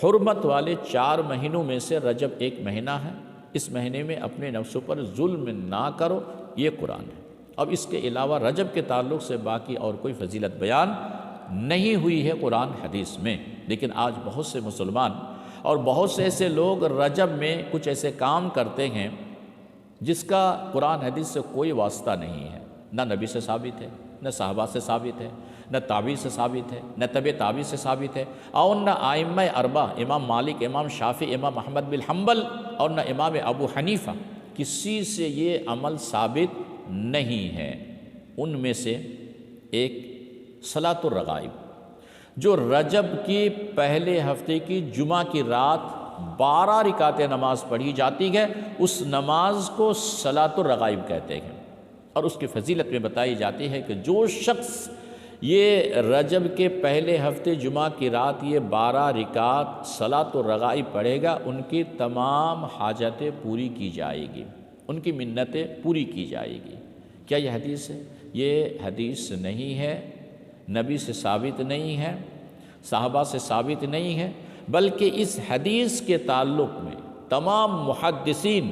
حرمت والے 4 مہینوں میں سے رجب ایک مہینہ ہے، اس مہینے میں اپنے نفسوں پر ظلم نہ کرو، یہ قرآن ہے۔ اب اس کے علاوہ رجب کے تعلق سے باقی اور کوئی فضیلت بیان نہیں ہوئی ہے قرآن حدیث میں، لیکن آج بہت سے مسلمان اور بہت سے ایسے لوگ رجب میں کچھ ایسے کام کرتے ہیں جس کا قرآن حدیث سے کوئی واسطہ نہیں ہے، نہ نبی سے ثابت ہے، نہ صحابہ سے ثابت ہے، نہ تابعی سے ثابت ہے، نہ تبع تابعی سے ثابت ہے، اور نہ ائمہ اربعہ امام مالک، امام شافعی، امام احمد بن حنبل اور نہ امام ابو حنیفہ، کسی سے یہ عمل ثابت نہیں ہے۔ ان میں سے ایک صلاۃ الرغائب، جو رجب کی پہلے ہفتے کی جمعہ کی رات 12 رکعت نماز پڑھی جاتی ہے، اس نماز کو صلاۃ الرغائب کہتے ہیں، اور اس کی فضیلت میں بتائی جاتی ہے کہ جو شخص یہ رجب کے پہلے ہفتے جمعہ کی رات یہ 12 رکعت صلاۃ الرغائب پڑھے گا، ان کی تمام حاجتیں پوری کی جائے گی، ان کی منتیں پوری کی جائے گی۔ کیا یہ حدیث ہے؟ یہ حدیث نہیں ہے، نبی سے ثابت نہیں ہے، صحابہ سے ثابت نہیں ہے، بلکہ اس حدیث کے تعلق میں تمام محدثین،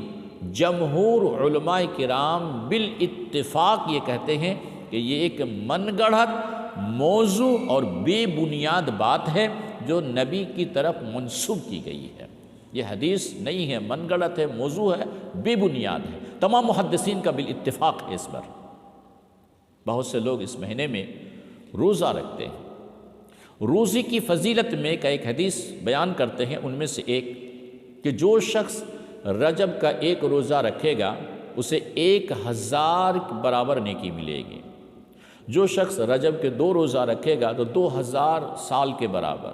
جمہور علماء کرام بالاتفاق یہ کہتے ہیں کہ یہ ایک من گڑھت موضوع اور بے بنیاد بات ہے جو نبی کی طرف منسوب کی گئی ہے۔ یہ حدیث نہیں ہے، من گڑھت ہے، موضوع ہے، بے بنیاد ہے، تمام محدثین کا بالاتفاق ہے اس پر۔ بہت سے لوگ اس مہینے میں روزہ رکھتے ہیں، روزے کی فضیلت میں کا ایک حدیث بیان کرتے ہیں، ان میں سے ایک کہ جو شخص رجب کا ایک روزہ رکھے گا اسے 1000 برابر نیکی ملے گی، جو شخص رجب کے 2 روزہ رکھے گا تو 2000 سال کے برابر،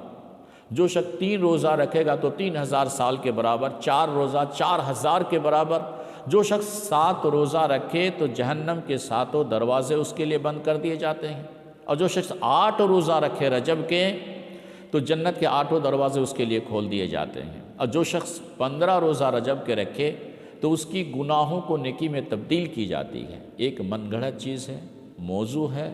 جو شخص 3 روزہ رکھے گا تو 3000 سال کے برابر، 4 روزہ 4000 کے برابر، جو شخص 7 روزہ رکھے تو جہنم کے 7 دروازے اس کے لیے بند کر دیے جاتے ہیں، اور جو شخص 8 روزہ رکھے رجب کے تو جنت کے 8 دروازے اس کے لیے کھول دیے جاتے ہیں، اور جو شخص 15 روزہ رجب کے رکھے تو اس کی گناہوں کو نیکی میں تبدیل کی جاتی ہے۔ ایک من گھڑت چیز ہے، موضوع ہے،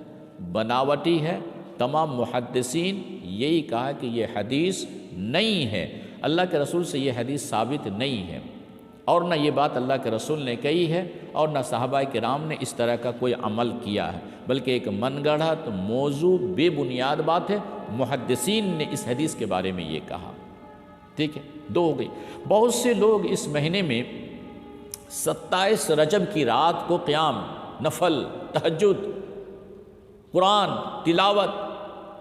بناوٹی ہے۔ تمام محدثین یہی کہا کہ یہ حدیث نہیں ہے، اللہ کے رسول سے یہ حدیث ثابت نہیں ہے، اور نہ یہ بات اللہ کے رسول نے کہی ہے، اور نہ صحابہ کرام نے اس طرح کا کوئی عمل کیا ہے، بلکہ ایک من گڑھت موضوع بے بنیاد بات ہے۔ محدثین نے اس حدیث کے بارے میں یہ کہا۔ ٹھیک ہے، 2 ہو گئی۔ بہت سے لوگ اس مہینے میں 27 رجب کی رات کو قیام، نفل، تہجد، قرآن تلاوت،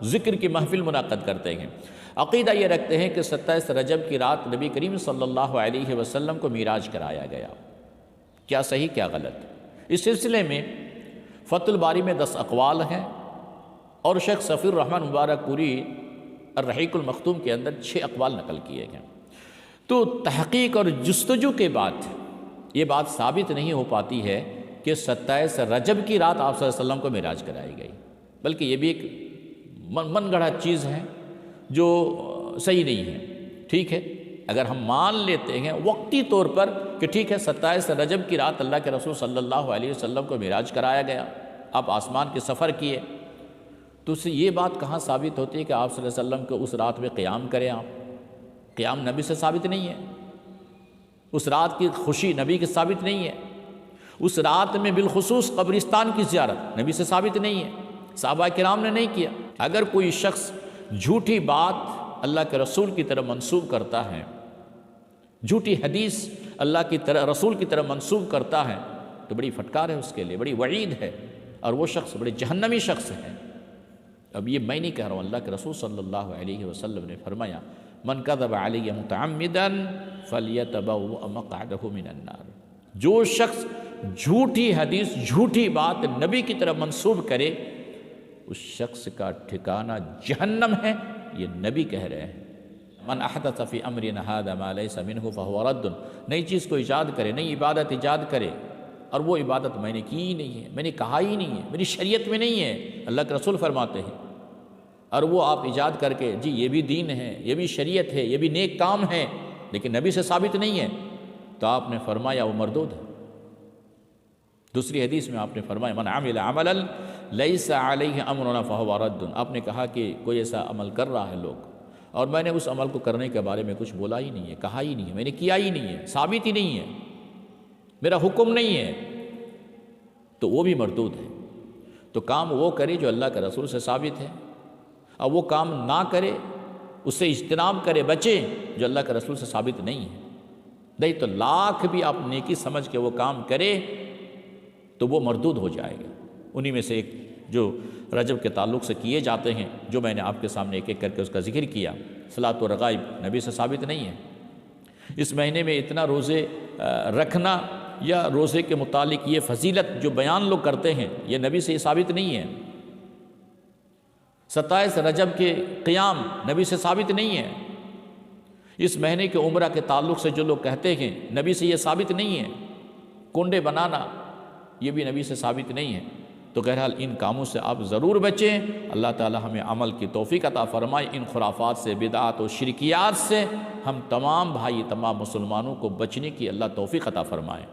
ذکر کی محفل منعقد کرتے ہیں۔ عقیدہ یہ رکھتے ہیں کہ 27 رجب کی رات نبی کریم صلی اللہ علیہ وسلم کو معراج کرایا گیا۔ کیا صحیح کیا غلط؟ اس سلسلے میں فتح الباری میں 10 اقوال ہیں، اور شیخ صفی الرحمن مبارک پوری الرحیق المختوم کے اندر 6 اقوال نقل کیے گئے۔ تو تحقیق اور جستجو کے بعد یہ بات ثابت نہیں ہو پاتی ہے کہ 27 رجب کی رات آپ صلی اللہ علیہ وسلم کو معراج کرائی گئی، بلکہ یہ بھی ایک من گڑھا چیز ہے جو صحیح نہیں ہے۔ ٹھیک ہے، اگر ہم مان لیتے ہیں وقتی طور پر کہ ٹھیک ہے 27 رجب کی رات اللہ کے رسول صلی اللہ علیہ وسلم کو معراج کرایا گیا، آپ آسمان کے سفر کیے، تو اس سے یہ بات کہاں ثابت ہوتی ہے کہ آپ صلی اللہ علیہ وسلم کو اس رات میں قیام کریں؟ آپ قیام نبی سے ثابت نہیں ہے، اس رات کی خوشی نبی کے ثابت نہیں ہے، اس رات میں بالخصوص قبرستان کی زیارت نبی سے ثابت نہیں ہے، صحابہ کرام نے نہیں کیا۔ اگر کوئی شخص جھوٹی بات اللہ کے رسول کی طرف منسوب کرتا ہے، جھوٹی حدیث اللہ کی طرح رسول کی طرف منسوب کرتا ہے، تو بڑی پھٹکار ہے اس کے لیے، بڑی وعید ہے، اور وہ شخص بڑے جہنمی شخص ہے۔ اب یہ میں نہیں کہہ رہا ہوں، اللہ کے رسول صلی اللہ علیہ وسلم نے فرمایا من کذب علی متعمدا فلیتبوأ مقعدہ من النار، جو شخص جھوٹی حدیث جھوٹی بات نبی کی طرف منسوب کرے اس شخص کا ٹھکانہ جہنم ہے، یہ نبی کہہ رہے ہیں۔ من احدث فی امرنا ھذا ما لیس منہ فہو رد، نئی چیز کو ایجاد کرے، نئی عبادت ایجاد کرے، اور وہ عبادت میں نے کی ہی نہیں ہے، میں نے کہا ہی نہیں ہے، میری شریعت میں نہیں ہے، اللہ کے رسول فرماتے ہیں، اور وہ آپ ایجاد کر کے جی یہ بھی دین ہے، یہ بھی شریعت ہے، یہ بھی نیک کام ہے، لیکن نبی سے ثابت نہیں ہے، تو آپ نے فرمایا وہ مردود ہے۔ دوسری حدیث میں آپ نے فرمایا من عمل عملا لیس علیہ امرنا فہو رد، آپ نے کہا کہ کوئی ایسا عمل کر رہا ہے لوگ اور میں نے اس عمل کو کرنے کے بارے میں کچھ بولا ہی نہیں ہے، کہا ہی نہیں ہے، میں نے کیا ہی نہیں ہے، ثابت ہی نہیں ہے، میرا حکم نہیں ہے، تو وہ بھی مردود ہے۔ تو کام وہ کرے جو اللہ کے رسول سے ثابت ہے، اور وہ کام نہ کرے، اس سے اجتناب کرے، بچے جو اللہ کے رسول سے ثابت نہیں ہے۔ نہیں تو لاکھ بھی آپ نیکی سمجھ کے وہ کام کرے تو وہ مردود ہو جائے گا۔ انہی میں سے ایک جو رجب کے تعلق سے کیے جاتے ہیں، جو میں نے آپ کے سامنے ایک ایک کر کے اس کا ذکر کیا، صلاۃ و رغائب نبی سے ثابت نہیں ہے۔ اس مہینے میں اتنا روزے رکھنا یا روزے کے متعلق یہ فضیلت جو بیان لوگ کرتے ہیں، یہ نبی سے یہ ثابت نہیں ہے۔ 27 رجب کے قیام نبی سے ثابت نہیں ہے۔ اس مہینے کے عمرہ کے تعلق سے جو لوگ کہتے ہیں، نبی سے یہ ثابت نہیں ہے۔ کنڈے بنانا یہ بھی نبی سے ثابت نہیں ہے۔ تو بہرحال ان کاموں سے آپ ضرور بچیں۔ اللہ تعالی ہمیں عمل کی توفیق عطا فرمائے۔ ان خرافات سے، بدعات و شرکیات سے ہم تمام بھائی، تمام مسلمانوں کو بچنے کی اللہ توفیق عطا فرمائے۔